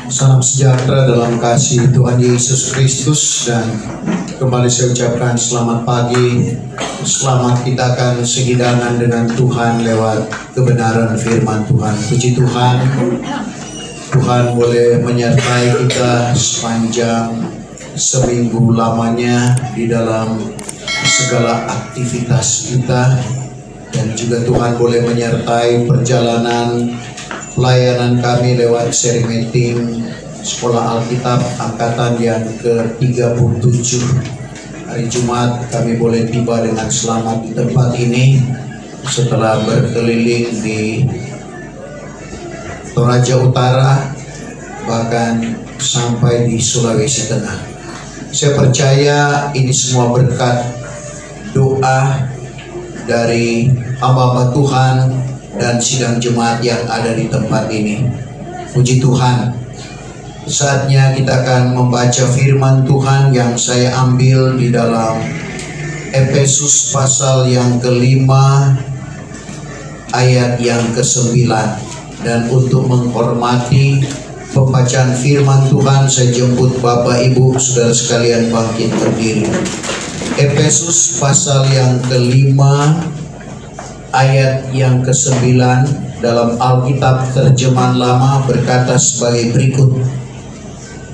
Salam sejahtera dalam kasih Tuhan Yesus Kristus, dan kembali saya ucapkan selamat pagi. Selamat kita akan sehidangan dengan Tuhan lewat kebenaran firman Tuhan. Puji Tuhan, Tuhan boleh menyertai kita sepanjang seminggu lamanya di dalam segala aktivitas kita, dan juga Tuhan boleh menyertai perjalanan pelayanan kami lewat seri meeting Sekolah Alkitab angkatan yang ke-37. Hari Jumat kami boleh tiba dengan selamat di tempat ini setelah berkeliling di Toraja Utara, bahkan sampai di Sulawesi Tengah. Saya percaya ini semua berkat doa dari hamba-hamba Tuhan dan sidang jemaat yang ada di tempat ini. Puji Tuhan. Saatnya kita akan membaca firman Tuhan yang saya ambil di dalam Efesus pasal yang ke-5 ayat yang ke-9. Dan untuk menghormati pembacaan firman Tuhan, saya jemput Bapak Ibu Saudara sekalian bangkit berdiri. Efesus pasal yang ke-5 ayat yang ke-9 dalam Alkitab terjemahan lama berkata sebagai berikut: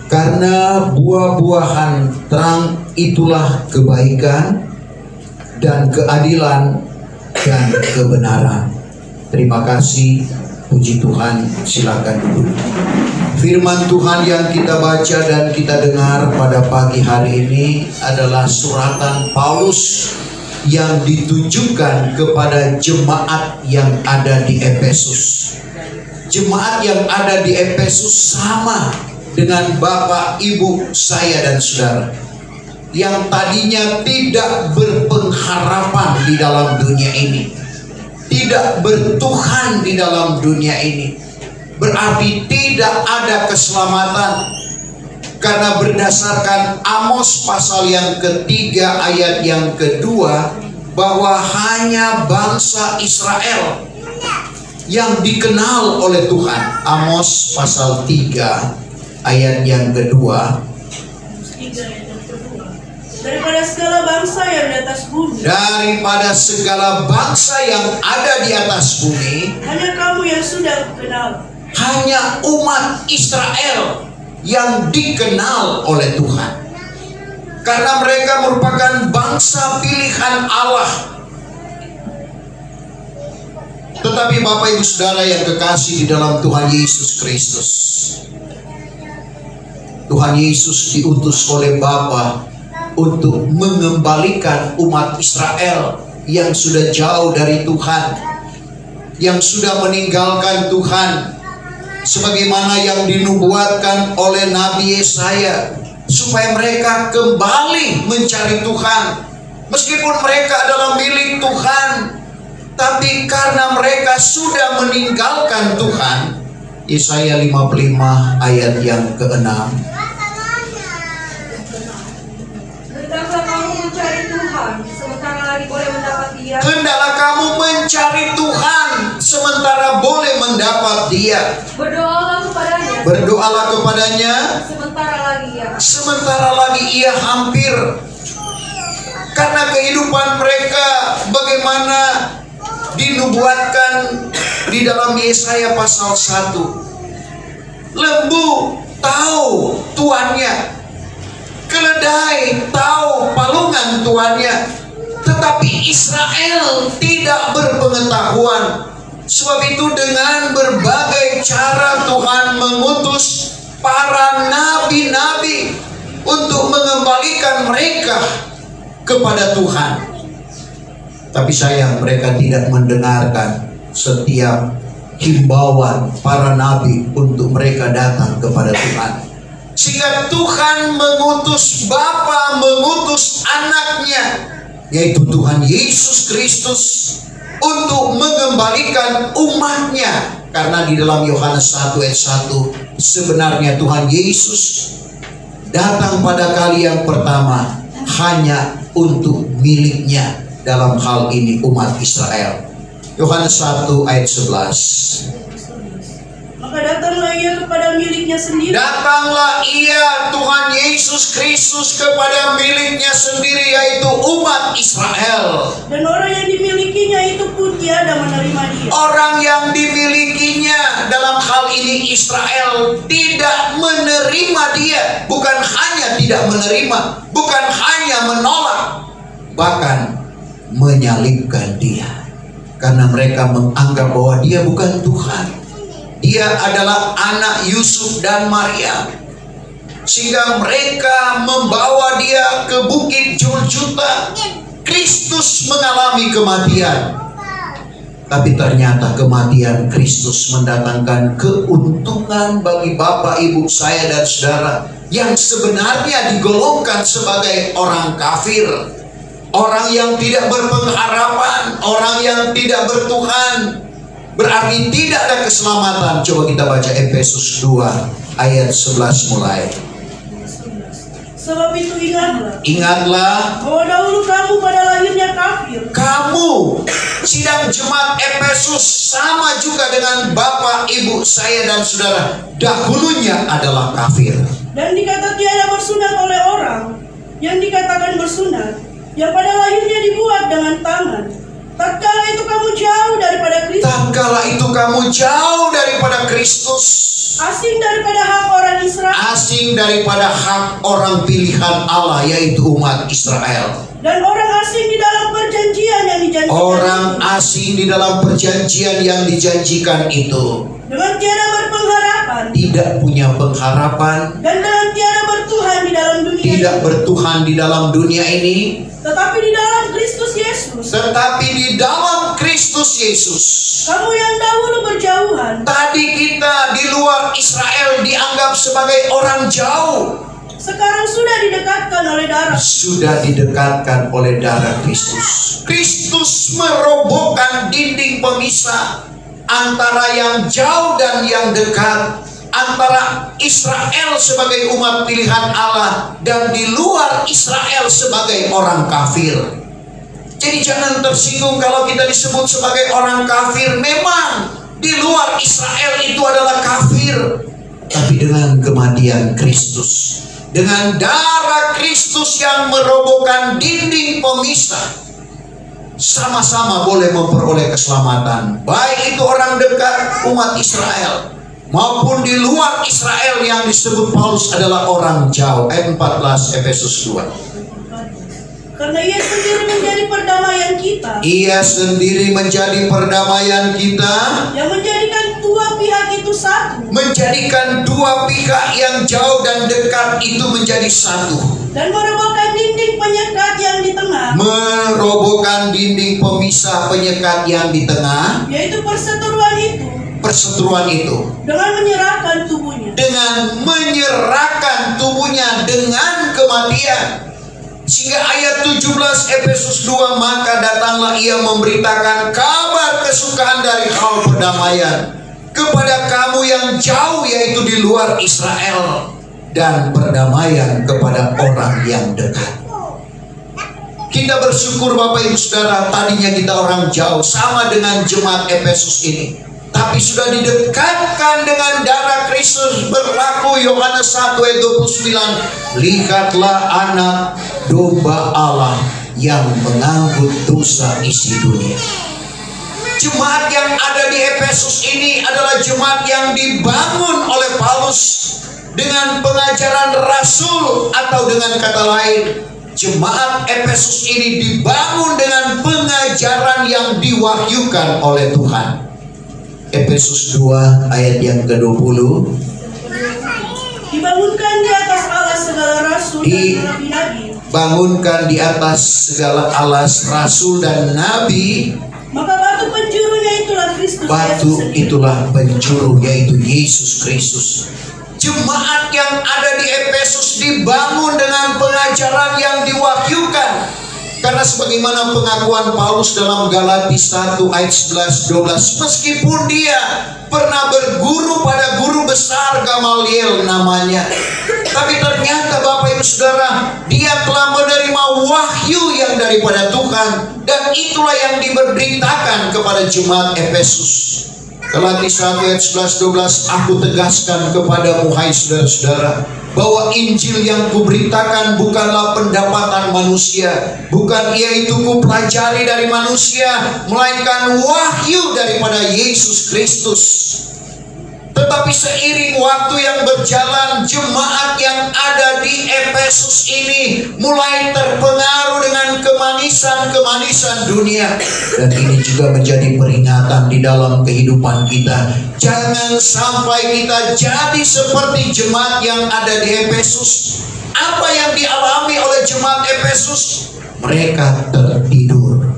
karena buah-buahan terang itulah kebaikan dan keadilan dan kebenaran. Terima kasih, puji Tuhan. Silakan duduk. Firman Tuhan yang kita baca dan kita dengar pada pagi hari ini adalah suratan Paulus yang ditujukan kepada jemaat yang ada di Efesus. Jemaat yang ada di Efesus sama dengan Bapak, Ibu, saya dan saudara, yang tadinya tidak berpengharapan di dalam dunia ini, tidak bertuhan di dalam dunia ini. Berarti tidak ada keselamatan. Karena berdasarkan Amos pasal yang ketiga ayat yang kedua, bahwa hanya bangsa Israel yang dikenal oleh Tuhan. Amos pasal 3 ayat yang kedua. Daripada segala bangsa yang di atas bumi, daripada segala bangsa yang ada di atas bumi, hanya kamu yang sudah kenal. Hanya umat Israel yang dikenal oleh Tuhan, karena mereka merupakan bangsa pilihan Allah. Tetapi Bapak Ibu Saudara yang kekasih di dalam Tuhan Yesus Kristus, Tuhan Yesus diutus oleh Bapa untuk mengembalikan umat Israel yang sudah jauh dari Tuhan, yang sudah meninggalkan Tuhan, sebagaimana yang dinubuatkan oleh Nabi Yesaya, supaya mereka kembali mencari Tuhan. Meskipun mereka adalah milik Tuhan, tapi karena mereka sudah meninggalkan Tuhan. Yesaya 55 ayat yang ke-6. Hendaklah kamu mencari Tuhan sementara lagi boleh mendapat Dia. Hendaklah kamu mencari Tuhan sementara boleh mendapat Dia. Berdoalah kepadanya. Berdoalah kepadanya sementara lagi Ia hampir. Karena kehidupan mereka bagaimana dinubuatkan di dalam Yesaya pasal 1. Lembu tahu tuannya, keledai tahu palungan tuannya, tetapi Israel tidak berpengetahuan. Sebab itu dengan berbagai cara Tuhan mengutus para nabi-nabi untuk mengembalikan mereka kepada Tuhan. Tapi sayang, mereka tidak mendengarkan setiap himbauan para nabi untuk mereka datang kepada Tuhan. Sehingga Tuhan mengutus Bapa, mengutus anaknya, yaitu Tuhan Yesus Kristus, untuk mengembalikan umatnya. Karena di dalam Yohanes 1 ayat 1, sebenarnya Tuhan Yesus datang pada kali yang pertama hanya untuk miliknya, dalam hal ini umat Israel. Yohanes 1 ayat 11. Maka datang datanglah ia kepada miliknya sendiri. Datanglah ia, Tuhan Yesus Kristus, kepada miliknya sendiri, yaitu umat Israel. Dan orang yang dimilikinya itu pun tiada menerima dia. Orang yang dimilikinya, dalam hal ini Israel, tidak menerima dia. Bukan hanya tidak menerima, bukan hanya menolak, bahkan menyalibkan dia. Karena mereka menganggap bahwa dia bukan Tuhan. Dia adalah anak Yusuf dan Maria. Sehingga mereka membawa dia ke bukit Juljuta. Kristus mengalami kematian. Tapi ternyata kematian Kristus mendatangkan keuntungan bagi Bapak, Ibu, saya dan saudara yang sebenarnya digolongkan sebagai orang kafir, orang yang tidak berpengharapan, orang yang tidak bertuhan. Berarti tidak ada keselamatan. Coba kita baca Efesus 2 ayat 11 mulai. Sebab itu Ingatlah bahwa dahulu kamu pada lahirnya kafir. Kamu, sidang jemaat Efesus, sama juga dengan Bapak, Ibu, saya dan saudara, dahulunya adalah kafir. Dan dikata tiada bersunat oleh orang yang dikatakan bersunat, yang pada lahirnya dibuat dengan tangan. Tatkala itu kamu jauh daripada Kristus. Tatkala itu kamu jauh daripada Kristus. Asing daripada hak orang Israel. Asing daripada hak orang pilihan Allah, yaitu umat Israel. Dan orang asing di dalam perjanjian yang dijanjikan. Orang asing di dalam perjanjian yang dijanjikan itu. Dengan tiada berpengharapan. Tidak punya pengharapan. Dan dengan tiada bertuhan di dalam dunia. Tidak bertuhan di dalam dunia ini. Tetapi di dalam Kristus Yesus. Tetapi di dalam Kristus Yesus. Kamu yang dahulu berjauhan. Tadi kita di luar Israel dianggap sebagai orang jauh. Sekarang sudah didekatkan oleh darah. Sudah didekatkan oleh darah Kristus. Kristus merobohkan dinding pemisah antara yang jauh dan yang dekat, antara Israel sebagai umat pilihan Allah dan di luar Israel sebagai orang kafir. Jadi jangan tersinggung kalau kita disebut sebagai orang kafir. Memang di luar Israel itu adalah kafir. Tapi dengan kematian Kristus, dengan darah Kristus yang merobohkan dinding pemisah, sama-sama boleh memperoleh keselamatan. Baik itu orang dekat umat Israel maupun di luar Israel yang disebut Paulus adalah orang jauh. Ayat 14 Efesus 2. Karena ia sendiri menjadi perdamaian kita. Ia sendiri menjadi perdamaian kita. Yang menjadikan dua pihak itu satu. Menjadikan dua pihak yang jauh dan dekat itu menjadi satu. Dan merobohkan dinding penyekat yang di tengah. Merobohkan dinding pemisah penyekat yang di tengah. Yaitu perseteruan itu. Perseteruan itu. Dengan menyerahkan tubuhnya. Dengan menyerahkan tubuhnya dengan kematian. Sehingga ayat 17 Efesus 2, maka datanglah ia memberitakan kabar kesukaan dari hal perdamaian kepada kamu yang jauh, yaitu di luar Israel, dan perdamaian kepada orang yang dekat. Kita bersyukur Bapak Ibu Saudara, tadinya kita orang jauh sama dengan jemaat Efesus ini, tapi sudah didekatkan dengan darah Kristus. Berlaku Yohanes 1 ayat 29. Lihatlah anak domba Allah yang mengangkut dosa isi dunia. Jemaat yang ada di Efesus ini adalah jemaat yang dibangun oleh Paulus dengan pengajaran rasul, atau dengan kata lain, jemaat Efesus ini dibangun dengan pengajaran yang diwahyukan oleh Tuhan. Efesus 2 ayat yang ke-20. Dibangunkan di atas alas segala rasul dan nabi-nabi. Bangunkan di atas segala alas rasul dan nabi. Maka batu penjurunya itulah Kristus. Batu itulah penjuru, yaitu Yesus Kristus. Jemaat yang ada di Efesus dibangun dengan pengajaran yang diwahyukan. Karena sebagaimana pengakuan Paulus dalam Galati 1 ayat 11-12, meskipun dia pernah berguru pada guru besar Gamaliel namanya, tapi ternyata Bapak Ibu Saudara, dia telah menerima wahyu yang daripada Tuhan, dan itulah yang diberitakan kepada jemaat Efesus. Galatia 1 ayat 11-12, aku tegaskan kepadamu hai saudara-saudara, bahwa Injil yang kuberitakan bukanlah pendapatan manusia, bukan ia itu kupelajari dari manusia, melainkan wahyu daripada Yesus Kristus. Tetapi seiring waktu yang berjalan, jemaat yang ada di Efesus ini mulai terpengaruh dengan kemanisan-kemanisan dunia. Dan ini juga menjadi peringatan di dalam kehidupan kita. Jangan sampai kita jadi seperti jemaat yang ada di Efesus. Apa yang dialami oleh jemaat Efesus? Mereka tertidur.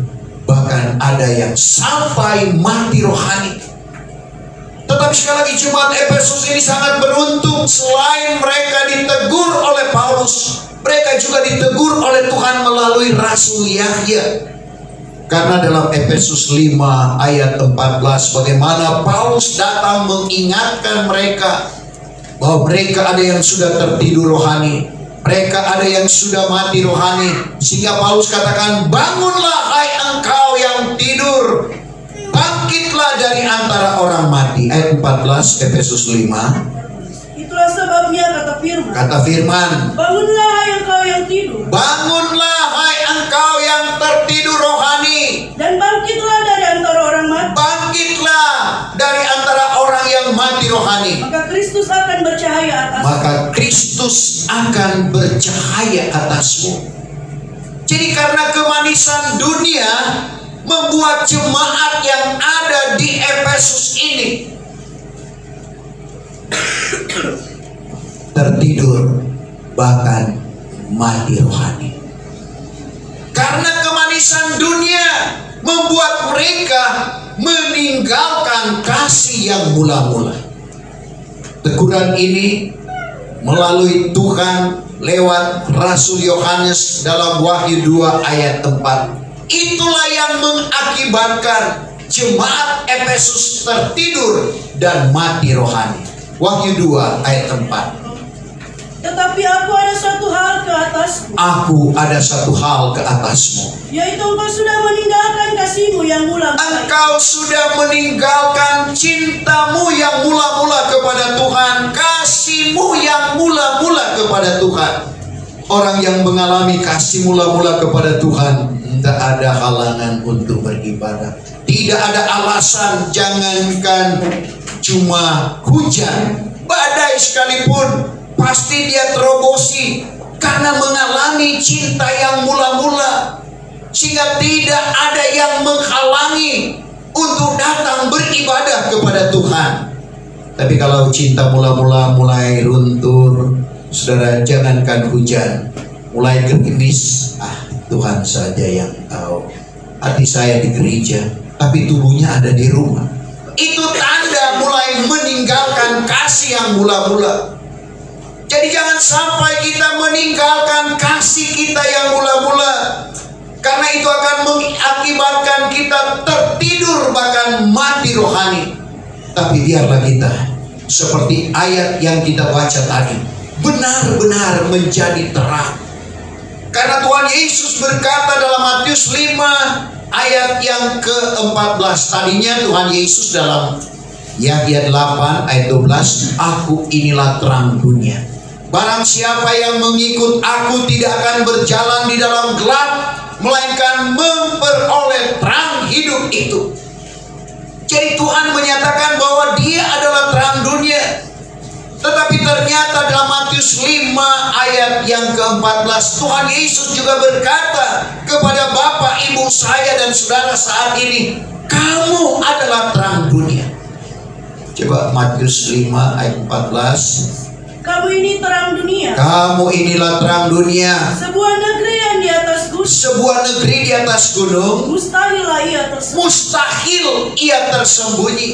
Bahkan ada yang sampai mati rohani. Tetapi sekali lagi jemaat Efesus ini sangat beruntung. Selain mereka ditegur oleh Paulus, mereka juga ditegur oleh Tuhan melalui Rasul Yahya. Karena dalam Efesus 5 ayat 14, bagaimana Paulus datang mengingatkan mereka bahwa mereka ada yang sudah tertidur rohani, mereka ada yang sudah mati rohani. Sehingga Paulus katakan, bangunlah hai engkau yang tidur, bangkitlah dari antara orang mati. Ayat 14 Efesus 5. Itulah sebabnya kata firman, bangunlah hai engkau yang tidur, bangunlah hai engkau yang tertidur rohani, dan bangkitlah dari antara orang mati. Bangkitlah dari antara orang yang mati rohani. Maka Kristus akan bercahaya atasmu. Maka Kristus akan bercahaya atasmu. Jadi karena kemanisan dunia membuat jemaat yang ada di Efesus ini tertidur, bahkan mati rohani. Karena kemanisan dunia membuat mereka meninggalkan kasih yang mula-mula. Teguran ini melalui Tuhan lewat Rasul Yohanes dalam Wahyu 2 ayat 4. Itulah yang mengakibatkan jemaat Efesus tertidur dan mati rohani. Wahyu 2 ayat 4. Tetapi aku ada satu hal ke atasmu. Aku ada satu hal ke atasmu, yaitu engkau sudah meninggalkan kasihmu yang mula-mula. Engkau sudah meninggalkan cintamu yang mula-mula kepada Tuhan, kasihmu yang mula-mula kepada Tuhan. Orang yang mengalami kasih mula-mula kepada Tuhan, tidak ada halangan untuk beribadah. Tidak ada alasan, jangankan cuma hujan, badai sekalipun pasti dia terobosi karena mengalami cinta yang mula-mula, sehingga tidak ada yang menghalangi untuk datang beribadah kepada Tuhan. Tapi kalau cinta mula-mula mulai runtuh, saudara, jangankan hujan, mulai gerimis, Tuhan saja yang tahu. Hati saya di gereja, tapi tubuhnya ada di rumah. Itu tanda mulai meninggalkan kasih yang mula-mula. Jadi jangan sampai kita meninggalkan kasih kita yang mula-mula, karena itu akan mengakibatkan kita tertidur bahkan mati rohani. Tapi biarlah kita seperti ayat yang kita baca tadi, benar-benar menjadi terang. Karena Tuhan Yesus berkata dalam Matius 5 ayat yang ke-14, tadinya Tuhan Yesus dalam Yahya 8 ayat 12, aku inilah terang dunia. Barang siapa yang mengikut aku tidak akan berjalan di dalam gelap, melainkan memperoleh terang hidup itu. Jadi Tuhan menyatakan bahwa dia adalah terang dunia. Tetapi ternyata dalam Matius 5 ayat yang ke-14, Tuhan Yesus juga berkata kepada Bapak, Ibu saya dan saudara saat ini, kamu adalah terang dunia. Coba Matius 5 ayat 14. Kamu ini terang dunia. Kamu inilah terang dunia. Sebuah negeri yang di atas gunung. Sebuah negeri di atas gunung. Mustahillah ia tersembunyi. Mustahil ia tersembunyi.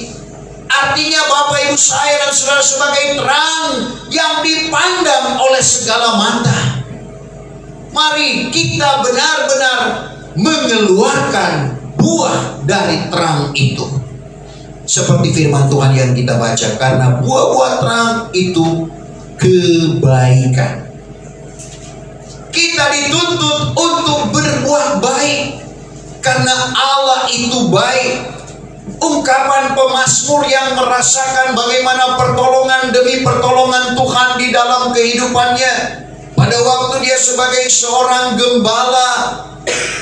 Artinya Bapak Ibu saya dan saudara sebagai terang yang dipandang oleh segala mata. Mari kita benar-benar mengeluarkan buah dari terang itu. Seperti firman Tuhan yang kita baca, karena buah-buah terang itu kebaikan. Kita dituntut untuk berbuat baik karena Allah itu baik. Ungkapan pemazmur yang merasakan bagaimana pertolongan demi pertolongan Tuhan di dalam kehidupannya. Pada waktu dia sebagai seorang gembala,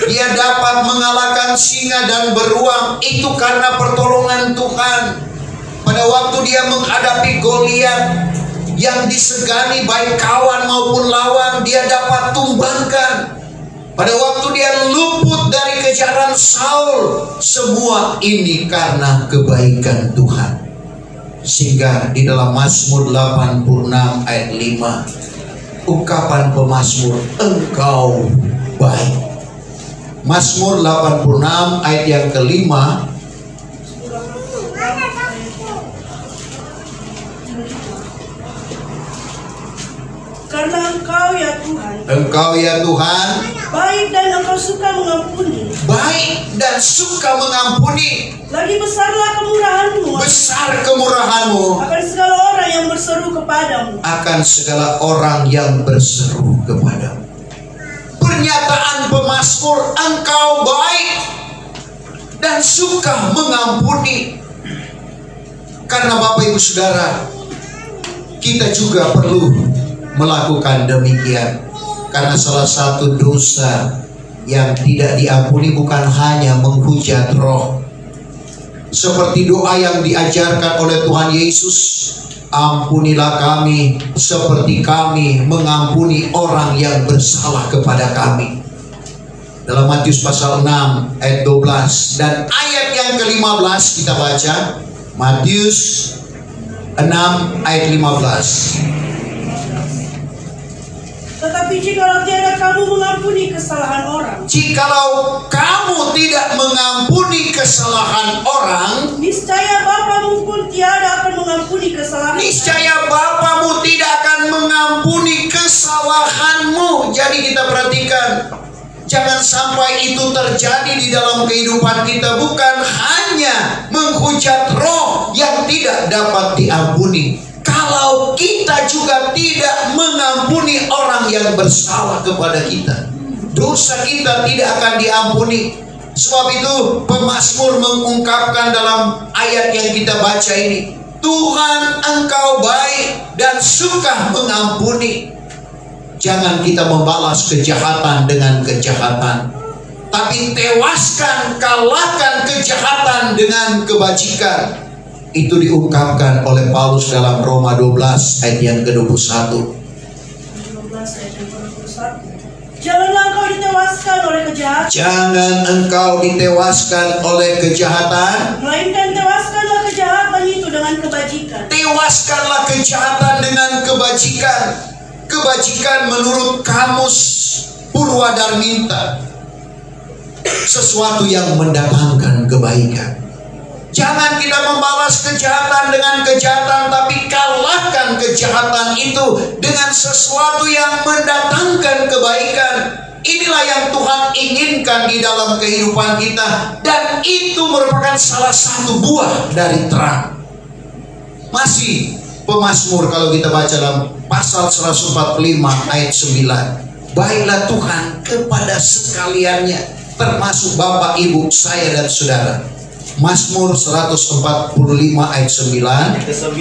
dia dapat mengalahkan singa dan beruang, itu karena pertolongan Tuhan. Pada waktu dia menghadapi Goliat yang disegani baik kawan maupun lawan, dia dapat tumbangkan. Pada waktu dia luput dari kejaran Saul, semua ini karena kebaikan Tuhan. Sehingga di dalam Mazmur 86 ayat 5, ungkapan pemazmur, Engkau baik. Mazmur 86 ayat yang kelima, karena Engkau ya Tuhan, Engkau ya Tuhan, baik dan Engkau suka mengampuni. Baik dan suka mengampuni. Lagi besarlah kemurahan-Mu. Besar kemurahan-Mu akan segala orang yang berseru kepadamu. Akan segala orang yang berseru kepadamu. Pernyataan pemazmur, Engkau baik dan suka mengampuni. Karena Bapak Ibu Saudara, kita juga perlu melakukan demikian. Karena salah satu dosa yang tidak diampuni bukan hanya menghujat roh, seperti doa yang diajarkan oleh Tuhan Yesus, ampunilah kami seperti kami mengampuni orang yang bersalah kepada kami. Dalam Matius pasal 6 ayat 12 dan ayat yang ke-15 kita baca. Matius 6 ayat 15. Tetapi jikalau tiada kamu mengampuni kesalahan orang, jikalau kamu tidak mengampuni kesalahan orang, niscaya Bapamu pun tiada akan mengampuni kesalahan. Niscaya Bapamu tidak akan mengampuni kesalahanmu. Jadi kita perhatikan, jangan sampai itu terjadi di dalam kehidupan kita. Bukan hanya menghujat roh yang tidak dapat diampuni, kalau kita juga tidak mengampuni orang yang bersalah kepada kita, dosa kita tidak akan diampuni. Sebab itu pemazmur mengungkapkan dalam ayat yang kita baca ini, Tuhan Engkau baik dan suka mengampuni. Jangan kita membalas kejahatan dengan kejahatan, tapi tewaskan, kalahkan kejahatan dengan kebajikan. Itu diungkapkan oleh Paulus dalam Roma 12 ayat yang ke-21. Janganlah engkau ditewaskan oleh kejahatan. Jangan engkau ditewaskan oleh kejahatan, melainkan tewaskanlah kejahatan itu dengan kebajikan. Tewaskanlah kejahatan dengan kebajikan. Kebajikan menurut Kamus Purwadarminta, sesuatu yang mendatangkan kebaikan. Jangan kita membalas kejahatan dengan kejahatan, tapi kalahkan kejahatan itu dengan sesuatu yang mendatangkan kebaikan. Inilah yang Tuhan inginkan di dalam kehidupan kita, dan itu merupakan salah satu buah dari terang. Masih pemazmur kalau kita baca dalam pasal 145 ayat 9. Baiklah Tuhan kepada sekaliannya, termasuk Bapak, Ibu, saya dan saudara. Mazmur 145 ayat 9. Ke-9.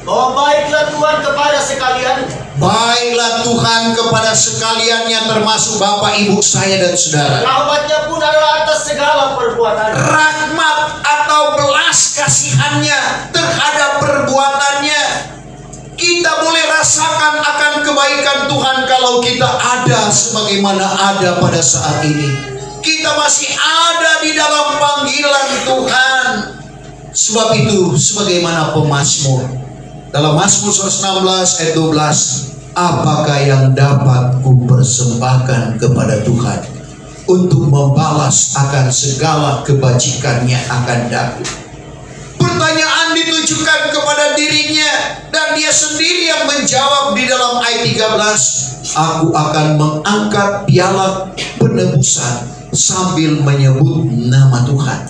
Oh baiklah Tuhan kepada sekalian. Baiklah Tuhan kepada sekaliannya, termasuk Bapak, Ibu, saya dan saudara. Rahmatnya pun adalah atas segala perbuatan. Rahmat atau belas kasihannya terhadap perbuatannya. Kita boleh rasakan akan kebaikan Tuhan kalau kita ada sebagaimana ada pada saat ini. Kita masih ada di dalam panggilan Tuhan. Sebab itu sebagaimana pemazmur dalam Mazmur 116 ayat 12, apakah yang dapat kupersembahkan kepada Tuhan untuk membalas akan segala kebajikannya akan daku. Pertanyaan ditujukan kepada dirinya, dan dia sendiri yang menjawab di dalam ayat 13, aku akan mengangkat piala penebusan sambil menyebut nama Tuhan.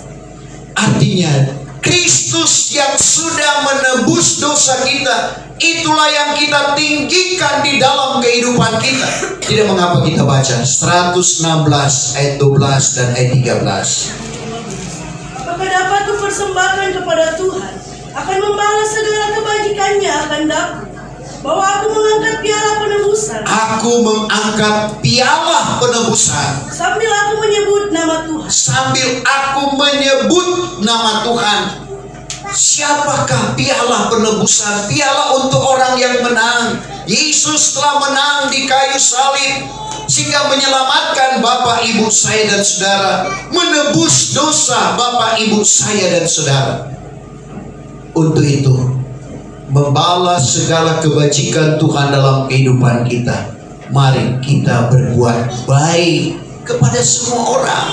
Artinya Kristus yang sudah menebus dosa kita, itulah yang kita tinggikan di dalam kehidupan kita. Tidak mengapa kita baca 116 ayat 12 dan ayat 13. Apakah dapat persembahkan kepada Tuhan akan membalas segala kebajikannya akan daku. Bahwa aku mengangkat piala penebusan. Aku mengangkat piala penebusan. Sambil aku menyebut nama Tuhan. Sambil aku menyebut nama Tuhan. Siapakah piala penebusan? Piala untuk orang yang menang. Yesus telah menang di kayu salib, sehingga menyelamatkan Bapak Ibu saya dan saudara, menebus dosa Bapak Ibu saya dan saudara. Untuk itu, membalas segala kebajikan Tuhan dalam kehidupan kita, mari kita berbuat baik kepada semua orang.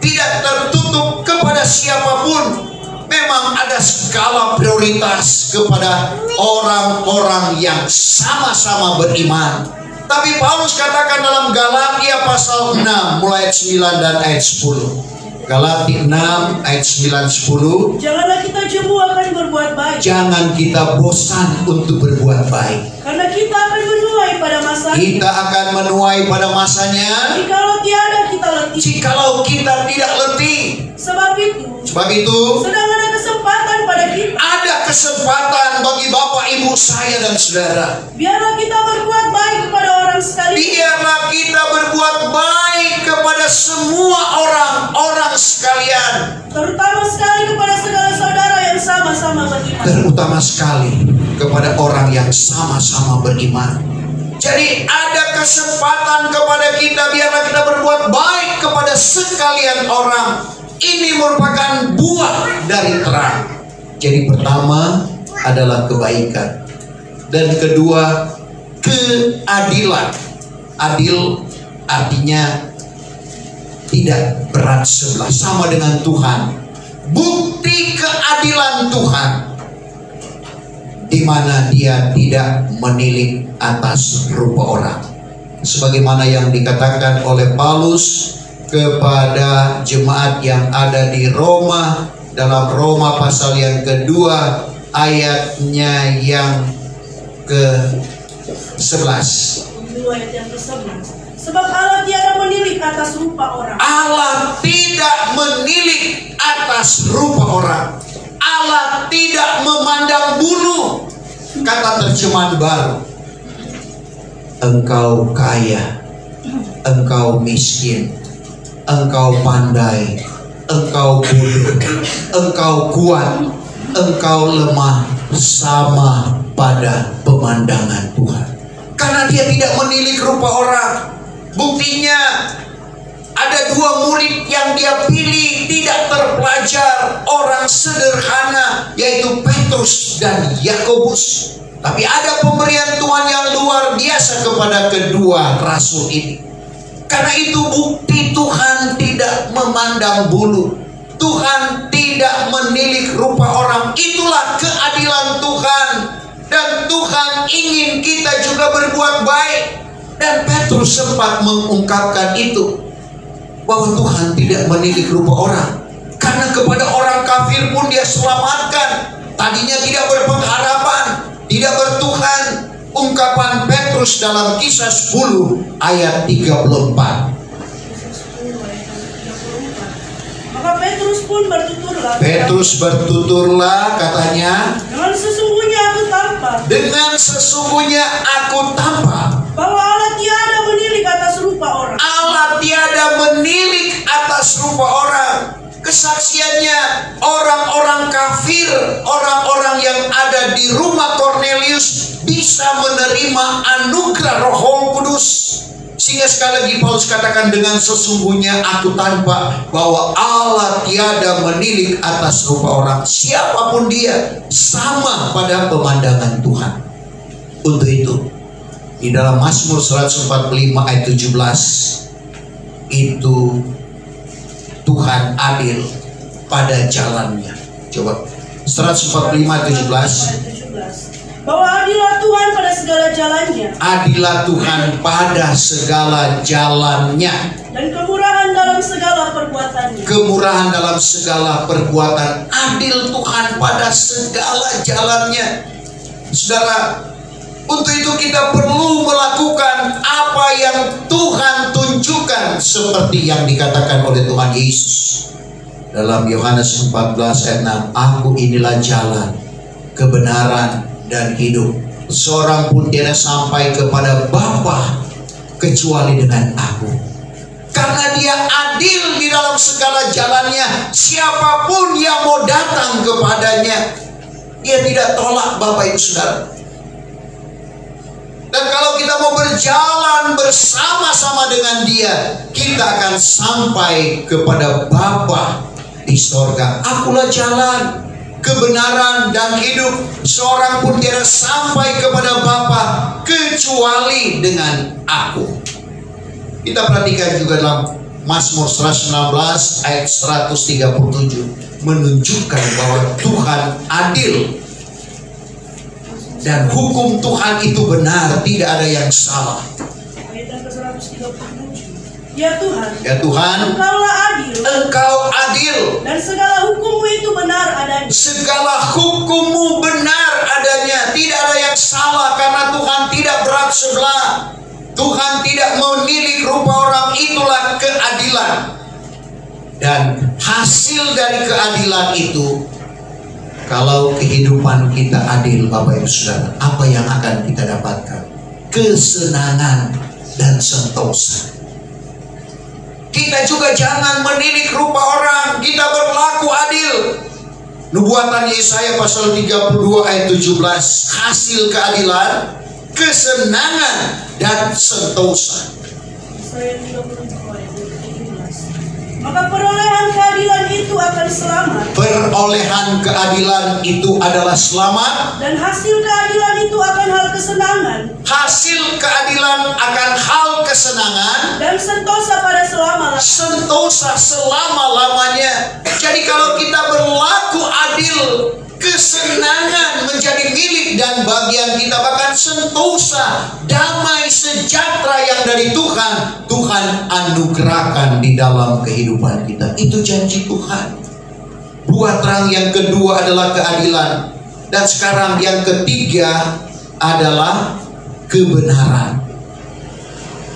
Tidak tertutup kepada siapapun. Memang ada skala prioritas kepada orang-orang yang sama-sama beriman. Tapi Paulus katakan dalam Galatia pasal 6 mulai ayat 9 dan ayat 10. Galatia 6 ayat 9-10. Janganlah kita jemu akan berbuat baik. Jangan kita bosan untuk berbuat baik. Karena kita akan menuai pada masanya. Kita akan menuai pada masanya. Jikalau tiada kita letih. Jikalau kita tidak letih. Sebab itu sedang ada kesempatan pada kita. Ada kesempatan bagi Bapak Ibu saya dan saudara. Biarlah kita berbuat baik kepada orang sekalian. Biarlah kita berbuat baik kepada semua orang sekalian. Terutama sekali kepada segala saudara yang sama-sama beriman. Terutama sekali kepada orang yang sama-sama beriman. Jadi ada kesempatan kepada kita, biarlah kita berbuat baik kepada sekalian orang. Ini merupakan buah dari terang. Jadi pertama adalah kebaikan, dan kedua keadilan. Adil artinya tidak berat sebelah, sama dengan Tuhan. Bukti keadilan Tuhan, di mana Dia tidak menilik atas rupa orang, sebagaimana yang dikatakan oleh Paulus kepada jemaat yang ada di Roma dalam Roma pasal yang kedua ayatnya yang ke-11. Sebab Allah tiada menilik atas rupa orang. Allah tidak menilik atas rupa orang. Allah tidak memandang bulu. Kata terjemahan baru. Engkau kaya, engkau miskin, engkau pandai, engkau bodoh, engkau kuat, engkau lemah, sama pada pemandangan Tuhan. Karena Dia tidak menilik rupa orang. Buktinya ada dua murid yang Dia pilih tidak terpelajar, orang sederhana, yaitu Petrus dan Yakobus. Tapi ada pemberian Tuhan yang luar biasa kepada kedua rasul ini. Karena itu bukti Tuhan tidak memandang bulu. Tuhan tidak menilik rupa orang. Itulah keadilan Tuhan. Dan Tuhan ingin kita juga berbuat baik. Dan Petrus sempat mengungkapkan itu, bahwa Tuhan tidak menilik rupa orang. Karena kepada orang kafir pun Dia selamatkan. Tadinya tidak berpengharapan, tidak bertuhan. Ungkapan Petrus dalam Kisah 10 ayat 34. Maka Petrus pun bertuturlah. Petrus bertuturlah, katanya, Dengan sesungguhnya aku tampak. Dengan sesungguhnya aku tampak. Bahwa Allah tiada menilik atas rupa orang. Allah tiada menilik atas rupa orang. Kesaksiannya orang-orang kafir, orang-orang yang ada di rumah Kornelius bisa menerima anugerah Roh Kudus. Sehingga sekali lagi Paulus katakan, dengan sesungguhnya aku tampak bahwa Allah tiada menilik atas rupa orang. Siapapun dia, sama pada pemandangan Tuhan. Untuk itu, di dalam Mazmur 145 ayat 17, itu Tuhan adil pada jalannya. Coba 145 ayat 17. Bahwa adilah Tuhan pada segala jalannya. Adilah Tuhan pada segala jalannya. Dan kemurahan dalam segala perbuatannya. Kemurahan dalam segala perbuatan. Adil Tuhan pada segala jalannya. Saudara, untuk itu kita perlu melakukan apa yang Tuhan tunjukkan, seperti yang dikatakan oleh Tuhan Yesus. Dalam Yohanes 14 ayat 6, aku inilah jalan, kebenaran, dan hidup. Seorang pun tidak sampai kepada Bapa kecuali dengan aku. Karena dia adil di dalam segala jalannya, siapapun yang mau datang kepadanya, dia tidak tolak Bapak Ibu Saudara. Dan kalau kita mau berjalan bersama-sama dengan dia, kita akan sampai kepada Bapa di sorga. Akulah jalan, kebenaran, dan hidup. Seorang pun tidak sampai kepada Bapa kecuali dengan aku. Kita perhatikan juga dalam Mazmur 116 ayat 137 menunjukkan bahwa Tuhan adil dan hukum Tuhan itu benar, tidak ada yang salah. Ayat yang ke-137. Ya Tuhan, ya Tuhan, Engkaulah adil, Engkau adil, dan segala hukum-Mu itu benar adanya. Segala hukum-Mu benar adanya, tidak ada yang salah, karena Tuhan tidak berat sebelah. Tuhan tidak menilik rupa orang, itulah keadilan. Dan hasil dari keadilan itu, kalau kehidupan kita adil, Bapak Ibu Saudara, apa yang akan kita dapatkan? Kesenangan dan sentosa. Kita juga jangan menilik rupa orang, kita berlaku adil. Nubuatan Yesaya pasal 32 ayat 17, hasil keadilan, kesenangan, dan sentosa. Yesaya 32 ayat 17. Maka perolehan keadilan itu akan selamat. Perolehan keadilan itu adalah selamat. Dan hasil keadilan itu akan hal kesenangan. Hasil keadilan akan hal kesenangan. Dan sentosa pada selama-lamanya. Sentosa selama-lamanya. Jadi kalau kita berlaku adil, kesenangan menjadi milik dan bagian kita, bahkan sentosa, damai sejahtera yang dari Tuhan, Tuhan anugerahkan di dalam kehidupan kita. Itu janji Tuhan. Buah terang yang kedua adalah keadilan, dan sekarang yang ketiga adalah kebenaran.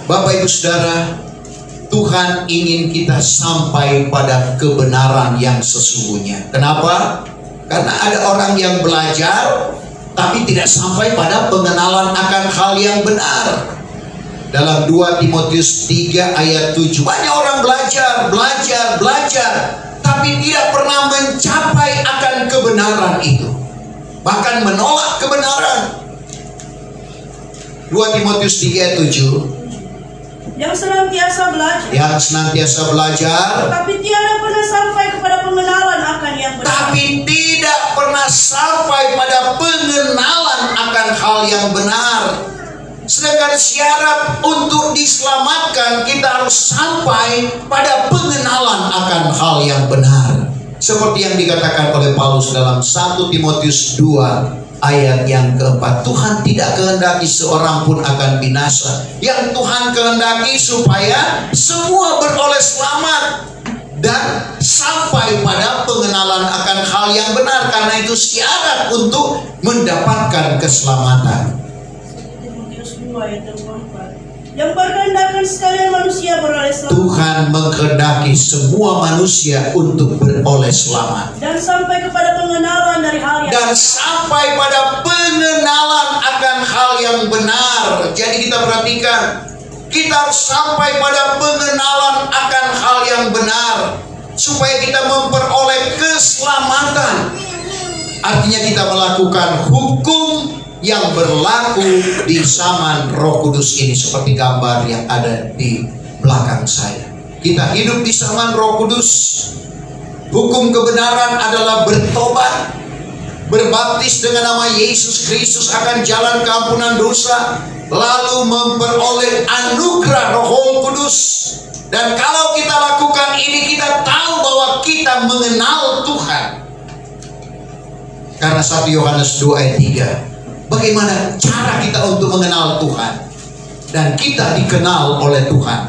Bapak Ibu Saudara, Tuhan ingin kita sampai pada kebenaran yang sesungguhnya. Kenapa? Karena ada orang yang belajar tapi tidak sampai pada pengenalan akan hal yang benar. Dalam 2 Timotius 3 ayat 7, banyak orang belajar, tapi tidak pernah mencapai akan kebenaran itu. Bahkan menolak kebenaran. 2 Timotius 3 ayat 7. Yang senantiasa belajar, tapi tiada pernah sampai kepada pengenalan akan yang benar. Tapi tidak pernah sampai pada pengenalan akan hal yang benar. Sedangkan syarat untuk diselamatkan, kita harus sampai pada pengenalan akan hal yang benar. Seperti yang dikatakan oleh Paulus dalam 1 Timotius 2 ayat yang keempat, Tuhan tidak kehendaki seorang pun akan binasa. Yang Tuhan kehendaki supaya semua beroleh selamat dan sampai pada pengenalan akan hal yang benar. Karena itu syarat untuk mendapatkan keselamatan. Yang berkehendakan sekalian manusia beroleh selamat. Tuhan menghendaki semua manusia untuk beroleh selamat dan sampai kepada pengenalan dari hal yang sampai pada pengenalan akan hal yang benar. Jadi kita perhatikan, kita harus sampai pada pengenalan akan hal yang benar supaya kita memperoleh keselamatan. Artinya kita melakukan hukum yang berlaku di zaman Roh Kudus ini, seperti gambar yang ada di belakang saya. Kita hidup di zaman Roh Kudus. Hukum kebenaran adalah bertobat, berbaptis dengan nama Yesus Kristus akan jalan keampunan dosa, lalu memperoleh anugerah Roh Kudus. Dan kalau kita lakukan ini, kita tahu bahwa kita mengenal Tuhan. Karena 1 Yohanes 2 ayat 3, bagaimana cara kita untuk mengenal Tuhan dan kita dikenal oleh Tuhan.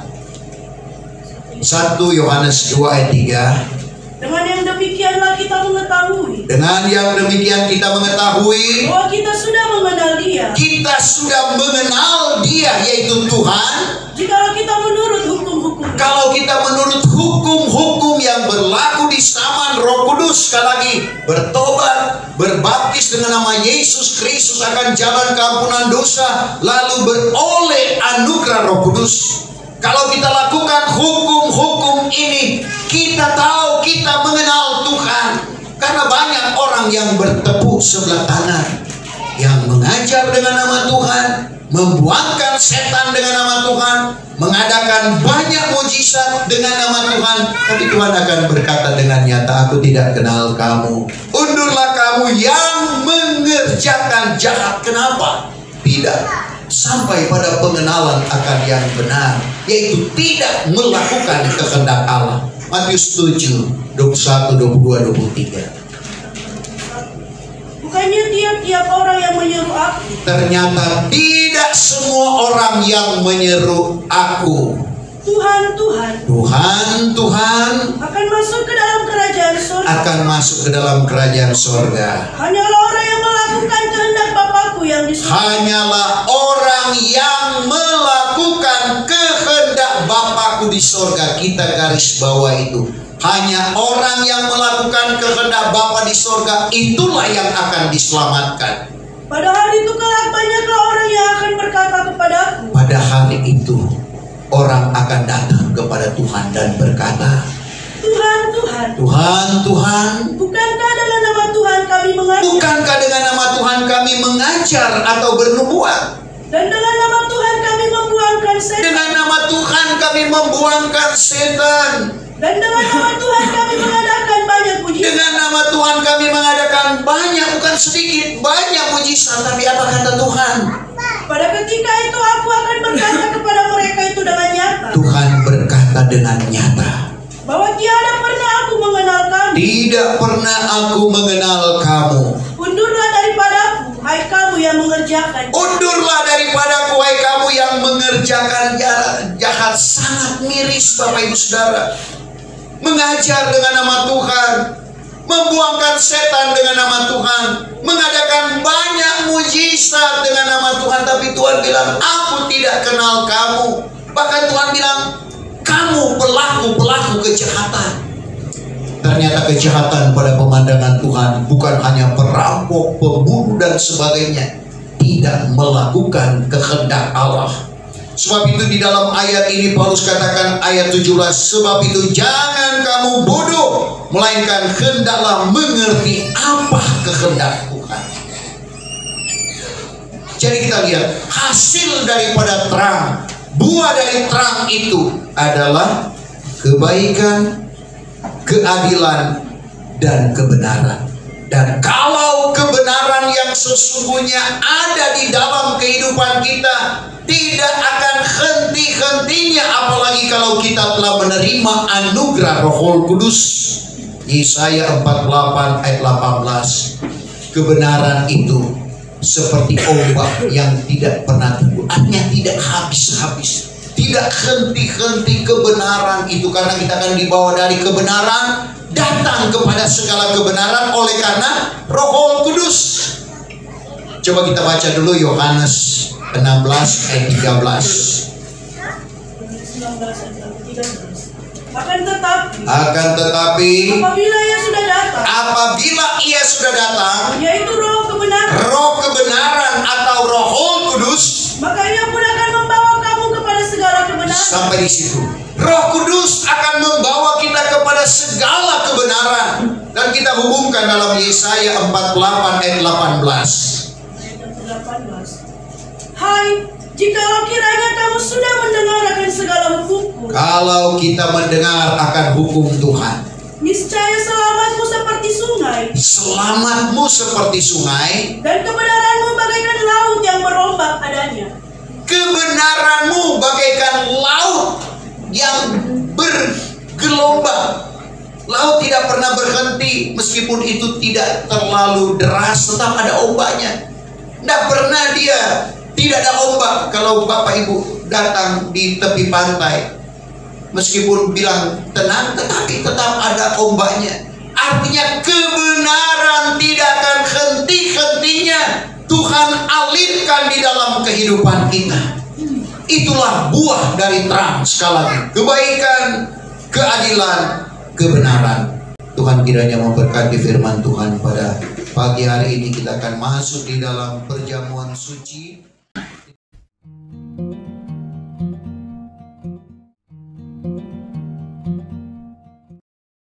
1 Yohanes 2 ayat 3, dengan yang demikianlah kita mengetahui. Dengan yang demikian kita mengetahui bahwa kita sudah mengenal Dia. Kita sudah mengenal Dia, yaitu Tuhan. Jikalau kita menurut hukum-hukum. Kalau kita menurut hukum-hukum yang berlaku di sana Roh Kudus, sekali lagi bertobat, berbaptis dengan nama Yesus Kristus akan jalan keampunan dosa, lalu beroleh anugerah Roh Kudus. Kalau kita lakukan hukum-hukum ini, kita tahu kita mengenal Tuhan. Karena banyak orang yang bertepuk sebelah kanan, yang mengajar dengan nama Tuhan, membuangkan setan dengan nama Tuhan, mengadakan banyak mujizat dengan nama Tuhan, tapi Tuhan akan berkata dengan nyata, aku tidak kenal kamu. Undurlah kamu yang mengerjakan jahat. Kenapa? Tidak sampai pada pengenalan akan yang benar, yaitu tidak melakukan kehendak Allah. Matius 7, 21, 22, 23. Bukannya tiap-tiap orang yang menyeru aku. Ternyata tidak semua orang yang menyeru aku. Tuhan, Tuhan. Tuhan, Tuhan. Akan masuk ke dalam kerajaan surga. Akan masuk ke dalam kerajaan surga. Hanyalah orang yang melakukan kehendak Bapakku yang di surga. Hanyalah orang yang melakukan kehendak Bapakku di surga. Kita garis bawah itu. Hanya orang yang melakukan kehendak Bapa di surga, itulah yang akan diselamatkan. Pada hari itu kelak banyaklah orang yang akan berkata kepadaku. Pada hari itu orang akan datang kepada Tuhan dan berkata, Tuhan, Tuhan. Tuhan, Tuhan. Bukankah dengan nama Tuhan kami mengajar? Bukankah dengan nama Tuhan kami mengajar atau bernubuat? Dan dengan nama Tuhan kami membuangkan setan. Dengan nama Tuhan kami membuangkan setan. Dan dengan nama Tuhan kami mengadakan banyak mujizat. Dengan nama Tuhan kami mengadakan banyak, bukan sedikit, banyak mujizat. Tapi apa kata Tuhan? Pada ketika itu aku akan berkata kepada mereka itu dengan nyata. Tuhan berkata dengan nyata, bahwa tiada pernah aku mengenal kamu. tidak pernah aku mengenal kamu. Undurlah daripadaku, hai kamu yang mengerjakan. Undurlah daripadaku, hai kamu yang mengerjakan jahat. Sangat miris Bapak Ibu Saudara. Mengajar dengan nama Tuhan, membuangkan setan dengan nama Tuhan, mengadakan banyak mujizat dengan nama Tuhan, tapi Tuhan bilang, aku tidak kenal kamu. Bahkan Tuhan bilang, kamu pelaku kejahatan. Ternyata kejahatan pada pemandangan Tuhan bukan hanya perampok, pembunuh dan sebagainya, tidak melakukan kehendak Allah. Sebab itu di dalam ayat ini Paulus katakan ayat 17, sebab itu jangan kamu bodoh, melainkan hendaklah mengerti apa kehendak Tuhan. Jadi kita lihat hasil daripada terang, buah dari terang itu adalah kebaikan, keadilan, dan kebenaran. Dan kalau kebenaran yang sesungguhnya ada di dalam kehidupan kita, tidak akan henti-hentinya, apalagi kalau kita telah menerima anugerah Roh Kudus. Yesaya 48 ayat 18. Kebenaran itu seperti ombak yang tidak pernah timbul, artinya tidak habis-habis, tidak henti-henti kebenaran itu, karena kita akan dibawa dari kebenaran datang kepada segala kebenaran oleh karena Roh Kudus. Coba kita baca dulu Yohanes 16 ayat 13. Akan tetapi apabila ia sudah datang, yaitu roh kebenaran atau Roh Kudus, maka ia pun akan membawa kamu kepada segala kebenaran. Sampai di situ. Roh Kudus akan membawa kita kepada segala kebenaran, dan kita hubungkan dalam Yesaya 48 ayat 18. Hai, jikalau kiranya kamu sudah mendengar akan segala hukumku. Kalau kita mendengar akan hukum Tuhan, niscaya selamatmu seperti sungai. Selamatmu seperti sungai, dan kebenaranmu bagaikan laut yang merombak adanya. Kebenaranmu bagaikan laut yang bergelombang. Laut tidak pernah berhenti, meskipun itu tidak terlalu deras, tetap ada ombaknya. Tidak pernah dia tidak ada ombak. Kalau Bapak Ibu datang di tepi pantai, meskipun bilang tenang, tetapi tetap ada ombaknya. Artinya kebenaran tidak akan henti-hentinya Tuhan alirkan di dalam kehidupan kita. Itulah buah dari terang. Sekali lagi, kebaikan, keadilan, kebenaran. Tuhan Tuhan kiranya memberkati firman Tuhan pada pagi hari ini. Kita akan masuk di dalam perjamuan suci.